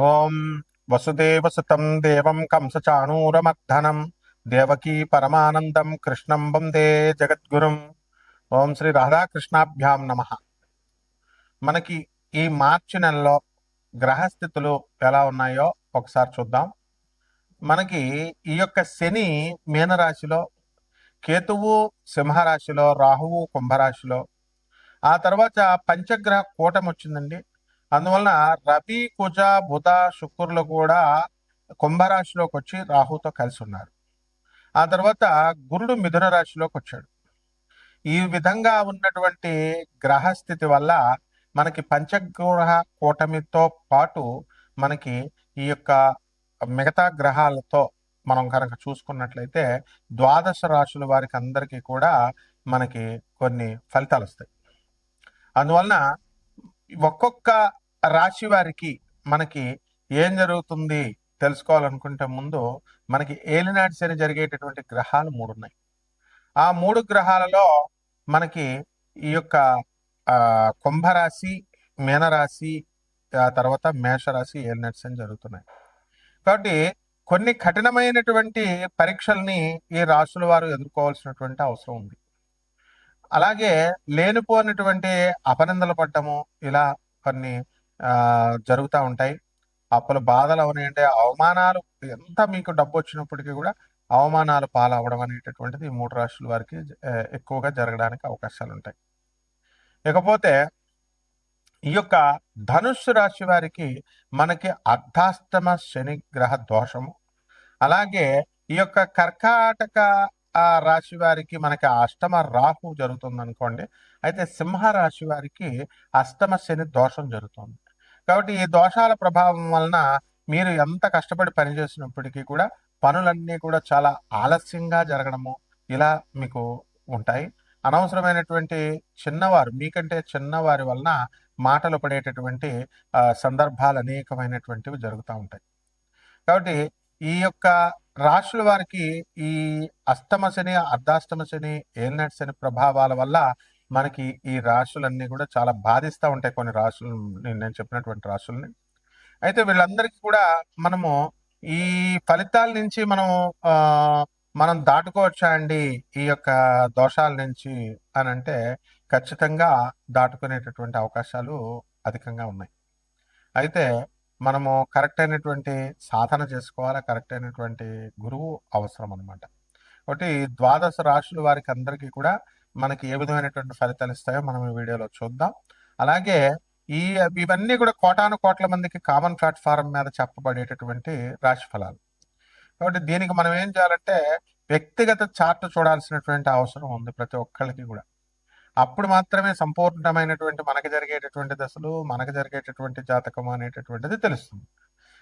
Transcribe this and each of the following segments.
ఓం వసుదేవసుతం దేవం కంసచాణూరమర్ధనం దేవకీ పరమానందం కృష్ణం వందే జగద్గురుం. ఓం శ్రీ రాధాకృష్ణాభ్యాం నమః. మనకి ఈ మార్చి నెలలో గ్రహస్థితులు ఎలా ఉన్నాయో ఒకసారి చూద్దాం. మనకి ఈ యొక్క శని మీనరాశిలో, కేతువు సింహరాశిలో, రాహువు కుంభరాశిలో, ఆ తర్వాత పంచగ్రహ కూటమి వచ్చిందండి. అందువలన రవి కుజ బుధ శుక్రులు కూడా కుంభరాశిలోకి వచ్చి రాహుతో కలిసి ఉన్నారు. ఆ తర్వాత గురుడు మిథున రాశిలోకి వచ్చాడు. ఈ విధంగా ఉన్నటువంటి గ్రహస్థితి వల్ల మనకి పంచగ్రహ కూటమితో పాటు మనకి ఈ యొక్క మిగతా గ్రహాలతో మనం కనుక చూసుకున్నట్లయితే ద్వాదశ రాశుల వారికి అందరికీ కూడా మనకి కొన్ని ఫలితాలు వస్తాయి. అందువలన ఒక్కొక్క రాశి వారికి మనకి ఏం జరుగుతుంది తెలుసుకోవాలనుకుంటే ముందు మనకి ఏలినాటి శని జరిగేటటువంటి గ్రహాలు 3 ఉన్నాయి. ఆ 3 గ్రహాలలో మనకి ఈ యొక్క కుంభరాశి, మీనరాశి, ఆ తర్వాత మేషరాశి ఏలినాటి శని జరుగుతున్నాయి. కాబట్టి కొన్ని కఠినమైనటువంటి పరీక్షల్ని ఈ రాశుల వారు ఎదుర్కోవాల్సినటువంటి అవసరం ఉంది. అలాగే లేనిపోయినటువంటి అపనిందలు పడ్డము ఇలా కొన్ని జరుగుతూ ఉంటాయి. అప్పుల బాధలు అవనండి, అవమానాలు, ఎంత మీకు డబ్బు వచ్చినప్పటికీ కూడా అవమానాలు పాలవడం అనేటటువంటిది ఈ 3 రాశుల వారికి ఎక్కువగా జరగడానికి అవకాశాలు ఉంటాయి. ఇకపోతే ఈ యొక్క ధనుస్సు రాశి వారికి మనకి అర్ధాష్టమ శని గ్రహ దోషము, అలాగే ఈ యొక్క కర్కాటక రాశి వారికి మనకి అష్టమ రాహు జరుగుతుంది అనుకోండి. అయితే సింహ రాశి వారికి అష్టమ శని దోషం జరుగుతుంది. కాబట్టి ఈ దోషాల ప్రభావం వలన మీరు ఎంత కష్టపడి పనిచేసినప్పటికీ కూడా పనులన్నీ కూడా చాలా ఆలస్యంగా జరగడము ఇలా మీకు ఉంటాయి. అనవసరమైనటువంటి చిన్నవారు, మీకంటే చిన్నవారి వలన మాటలు పడేటటువంటి సందర్భాలు అనేకమైనటువంటివి జరుగుతూ ఉంటాయి. కాబట్టి ఈ యొక్క రాశుల వారికి ఈ అష్టమ శని, అర్ధాష్టమ శని, ఏలినాటి శని ప్రభావాల వల్ల మనకి ఈ రాశులన్నీ కూడా చాలా బాధిస్తూ ఉంటాయి. కొన్ని రాశులు, నేను చెప్పినటువంటి రాశుల్ని. అయితే వీళ్ళందరికీ కూడా మనము ఈ ఫలితాల నుంచి మనం దాటుకోవచ్చా అండి ఈ యొక్క దోషాల నుంచి అని అంటే ఖచ్చితంగా దాటుకునేటటువంటి అవకాశాలు అధికంగా ఉన్నాయి. అయితే మనము కరెక్ట్ అయినటువంటి సాధన చేసుకోవాలి, కరెక్ట్ అయినటువంటి గురువు అవసరం అనమాట. కాబట్టి ద్వాదశ రాశుల వారికి అందరికీ కూడా మనకి ఏ విధమైనటువంటి ఫలితాలు ఇస్తాయో మనం ఈ వీడియోలో చూద్దాం. అలాగే ఇవన్నీ కూడా కోటాను కోట్ల మందికి కామన్ ప్లాట్ఫారం మీద చెప్పబడేటటువంటి రాశి ఫలాలు. కాబట్టి దీనికి మనం ఏం చేయాలంటే వ్యక్తిగత చార్ట్ చూడాల్సినటువంటి అవసరం ఉంది ప్రతి ఒక్కరికి కూడా. అప్పుడు మాత్రమే సంపూర్ణమైనటువంటి మనకి జరిగేటటువంటి దశలు, మనకు జరిగేటటువంటి జాతకం అనేటటువంటిది తెలుస్తుంది.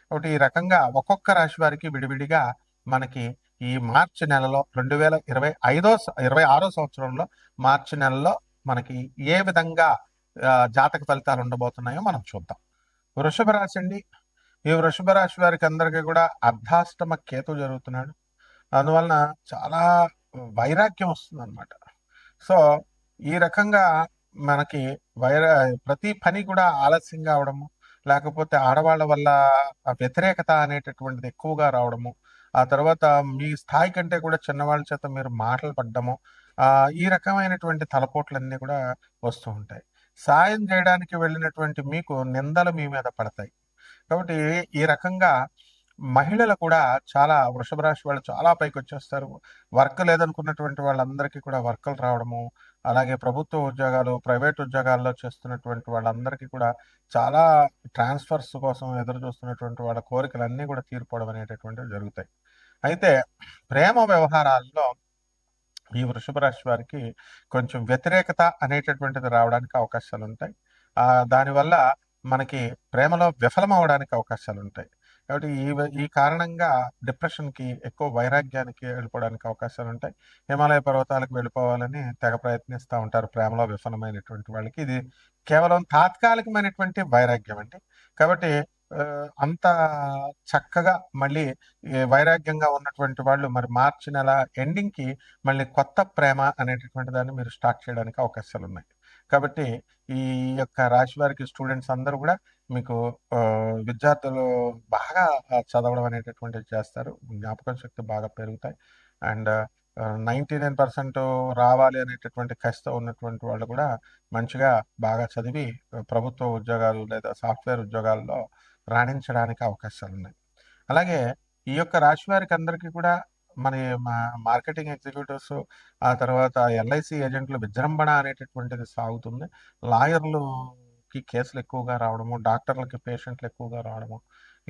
కాబట్టి ఈ రకంగా ఒక్కొక్క రాశి వారికి విడివిడిగా మనకి ఈ మార్చి నెలలో 2026 సంవత్సరంలో మార్చి నెలలో మనకి ఏ విధంగా జాతక ఫలితాలు ఉండబోతున్నాయో మనం చూద్దాం. వృషభ రాశి అండి. ఈ వృషభ రాశి వారికి అందరికీ కూడా అర్ధాష్టమ కేతు జరుగుతున్నాడు. అందువలన చాలా వైరాగ్యం వస్తుంది అనమాట. సో ఈ రకంగా మనకి ప్రతి పని కూడా ఆలస్యంగా అవడము, లేకపోతే ఆడవాళ్ళ వల్ల వ్యతిరేకత అనేటటువంటిది ఎక్కువగా రావడము, ఆ తర్వాత మీ స్థాయి కంటే కూడా చిన్నవాళ్ళ చేత మీరు మాటలు పడ్డము, ఈ రకమైనటువంటి తలపోట్లన్నీ కూడా వస్తూ ఉంటాయి. సాయం చేయడానికి వెళ్ళినటువంటి మీకు నిందలు మీ మీద పడతాయి. కాబట్టి ఈ రకంగా మహిళలు కూడా చాలా, వృషభ రాశి వాళ్ళు చాలా పైకి వచ్చేస్తారు. వర్క్ లేదనుకున్నటువంటి వాళ్ళందరికీ కూడా వర్కులు రావడము, అలాగే ప్రభుత్వ ఉద్యోగాలు, ప్రైవేట్ ఉద్యోగాల్లో చేస్తున్నటువంటి వాళ్ళందరికీ కూడా చాలా ట్రాన్స్ఫర్స్ కోసం ఎదురు చూస్తున్నటువంటి వాళ్ళ కోరికలన్నీ కూడా తీరిపోవడం అనేటటువంటివి జరుగుతాయి. అయితే ప్రేమ వ్యవహారాల్లో ఈ వృషభ రాశి వారికి కొంచెం వ్యతిరేకత అనేటటువంటిది రావడానికి అవకాశాలు ఉంటాయి. దానివల్ల మనకి ప్రేమలో విఫలం అవడానికి అవకాశాలు ఉంటాయి. కాబట్టి ఈ కారణంగా డిప్రెషన్కి, ఎక్కువ వైరాగ్యానికి వెళ్ళిపోవడానికి అవకాశాలు ఉంటాయి. హిమాలయ పర్వతాలకు వెళ్ళిపోవాలని తెగ ప్రయత్నిస్తూ ఉంటారు ప్రేమలో విఫలమైనటువంటి వాళ్ళకి. ఇది కేవలం తాత్కాలికమైనటువంటి వైరాగ్యం అండి. కాబట్టి అంత చక్కగా మళ్ళీ వైరాగ్యంగా ఉన్నటువంటి వాళ్ళు మరి మార్చి నెల ఎండింగ్కి మళ్ళీ కొత్త ప్రేమ అనేటటువంటి దాన్ని మీరు స్టార్ట్ చేయడానికి అవకాశాలు ఉన్నాయి. కాబట్టి ఈ యొక్క రాశి వారికి స్టూడెంట్స్ అందరూ కూడా మీకు విద్యార్థులు బాగా చదవడం అనేటటువంటిది చేస్తారు. జ్ఞాపక శక్తి బాగా పెరుగుతాయి. అండ్ 99% రావాలి అనేటటువంటి కసితో ఉన్నటువంటి వాళ్ళు కూడా మంచిగా బాగా చదివి ప్రభుత్వ ఉద్యోగాలు లేదా సాఫ్ట్‌వేర్ ఉద్యోగాల్లో రాణించడానికి అవకాశాలున్నాయి. అలాగే ఈ యొక్క రాశి వారికి అందరికీ కూడా మరి మార్కెటింగ్ ఎగ్జిక్యూటివ్స్, ఆ తర్వాత ఎల్ఐసి ఏజెంట్ల విజృంభణ అనేటటువంటిది సాగుతుంది. లాయర్లుకి కేసులు ఎక్కువగా రావడము, డాక్టర్లకి పేషెంట్లు ఎక్కువగా రావడము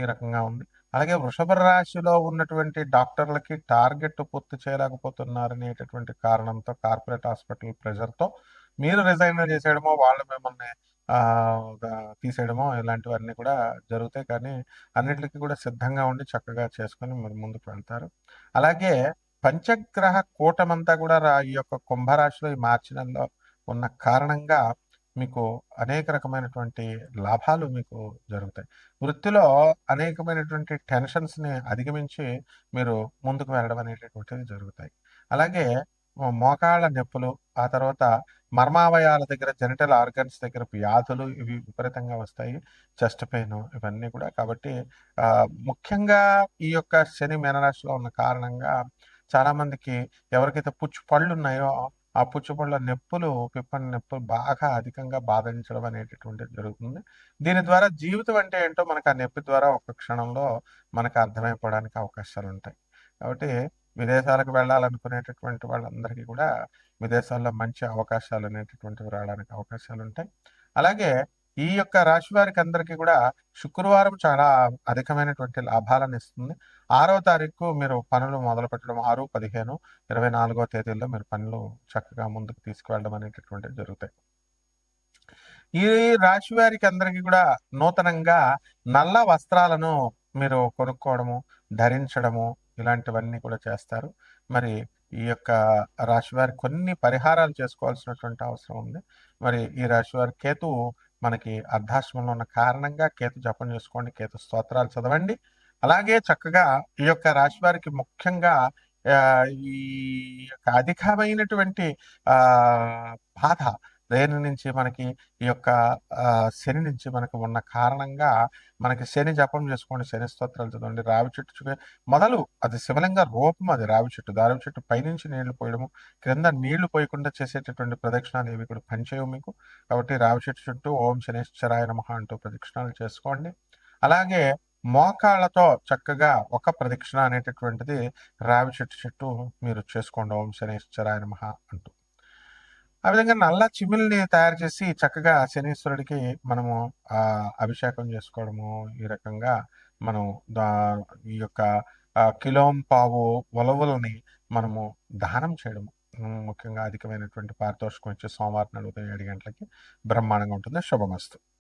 ఈ రకంగా ఉంది. అలాగే వృషభ రాశిలో ఉన్నటువంటి డాక్టర్లకి టార్గెట్ పూర్తి చేయలేకపోతున్నారనేటటువంటి కారణంతో కార్పొరేట్ హాస్పిటల్ ప్రెషర్‌తో మీరు రిజైన్ చేసేయడమో, వాళ్ళు మిమ్మల్ని తీసేయడమో ఇలాంటివన్నీ కూడా జరుగుతాయి. కానీ అన్నిట్లికి కూడా సిద్ధంగా ఉండి చక్కగా చేసుకొని మీరు ముందుకు వెళ్తారు. అలాగే పంచగ్రహ కూటమంతా కూడా ఈ యొక్క కుంభరాశిలో ఈ మార్చి నెలలో ఉన్న కారణంగా మీకు అనేక రకమైనటువంటి లాభాలు మీకు జరుగుతాయి. వృత్తిలో అనేకమైనటువంటి టెన్షన్స్‌ని అధిగమించి మీరు ముందుకు వెళ్ళడం అనేటటువంటిది జరుగుతాయి. అలాగే మోకాళ్ళ నొప్పులు, ఆ తర్వాత మర్మావయాల దగ్గర జెనిటల్ ఆర్గన్స్ దగ్గర వ్యాధులు ఇవి విపరీతంగా వస్తాయి. చెస్ట్ పెయిన్ ఇవన్నీ కూడా. కాబట్టి ముఖ్యంగా ఈ యొక్క శని మీనరాశిలో ఉన్న కారణంగా చాలామందికి ఎవరికైతే పుచ్చు పళ్ళున్నాయో ఆ పుచ్చుపళ్ళ నొప్పులు, పిప్పని నొప్పులు బాగా అధికంగా బాధించడం అనేటటువంటిది జరుగుతుంది. దీని ద్వారా జీవితం అంటే ఏంటో మనకు ఆ నొప్పి ద్వారా ఒక క్షణంలో మనకు అర్థమైపోవడానికి అవకాశాలుంటాయి. కాబట్టి విదేశాలకు వెళ్ళాలనుకునేటటువంటి వాళ్ళందరికీ కూడా విదేశాల్లో మంచి అవకాశాలు అనేటటువంటివి రావడానికి అవకాశాలుంటాయి. అలాగే ఈ యొక్క రాశి వారికి అందరికీ కూడా శుక్రవారం చాలా అధికమైనటువంటి లాభాలను ఇస్తుంది. 6వ తారీఖు మీరు పనులు మొదలుపెట్టడం 6, 15, 24వ తేదీల్లో మీరు పనులు చక్కగా ముందుకు తీసుకువెళ్ళడం అనేటటువంటివి జరుగుతాయి. ఈ రాశి వారికి అందరికీ కూడా నూతనంగా నల్ల వస్త్రాలను మీరు కొనుక్కోవడము, ధరించడము ఇలాంటివన్నీ కూడా చేస్తారు. మరి ఈ యొక్క రాశి వారి కొన్ని పరిహారాలు చేసుకోవాల్సినటువంటి అవసరం ఉంది. మరి ఈ రాశి వారి కేతువు మనకి అర్ధాశ్రమంలో ఉన్న కారణంగా కేతు జపం చేసుకోండి, కేతు స్తోత్రాలు చదవండి. అలాగే చక్కగా ఈ యొక్క రాశి వారికి ముఖ్యంగా ఈ యొక్క అధికమైనటువంటి బాధ దేని నుంచి మనకి ఈ యొక్క శని నుంచి మనకు ఉన్న కారణంగా మనకి శని జపం చేసుకోండి, శని స్తోత్రాలు చదవండి. రావి చెట్టు మొదలు అది శివలింగ రూపం, అది రావి చెట్టు. దావి చెట్టు పైనుంచి నీళ్లు పోయడము, క్రింద నీళ్లు పోయకుండా చేసేటటువంటి ప్రదక్షిణాలు ఏవి కూడా పనిచేయవు మీకు. కాబట్టి రావి చెట్టు చుట్టూ ఓం శనేశ్వరాయ నమః అంటూ ప్రదక్షిణాలు చేసుకోండి. అలాగే మోకాళ్ళతో చక్కగా ఒక ప్రదక్షిణ అనేటటువంటిది రావి చెట్టు చుట్టూ మీరు చేసుకోండి, ఓం శనేశ్వరాయ నమః అంటూ. ఆ విధంగా నల్ల చిమిల్ని తయారు చేసి చక్కగా శనీశ్వరుడికి మనము అభిషేకం చేసుకోవడము, ఈ రకంగా మనం ఈ యొక్క కిలోంపావు ఉలవలని మనము దానం చేయడము, ముఖ్యంగా అధికమైనటువంటి పారితోషికం ఇచ్చే సోమవారం నాడు ఉదయం 7 గంటలకి బ్రహ్మాండంగా ఉంటుంది. శుభమస్తు.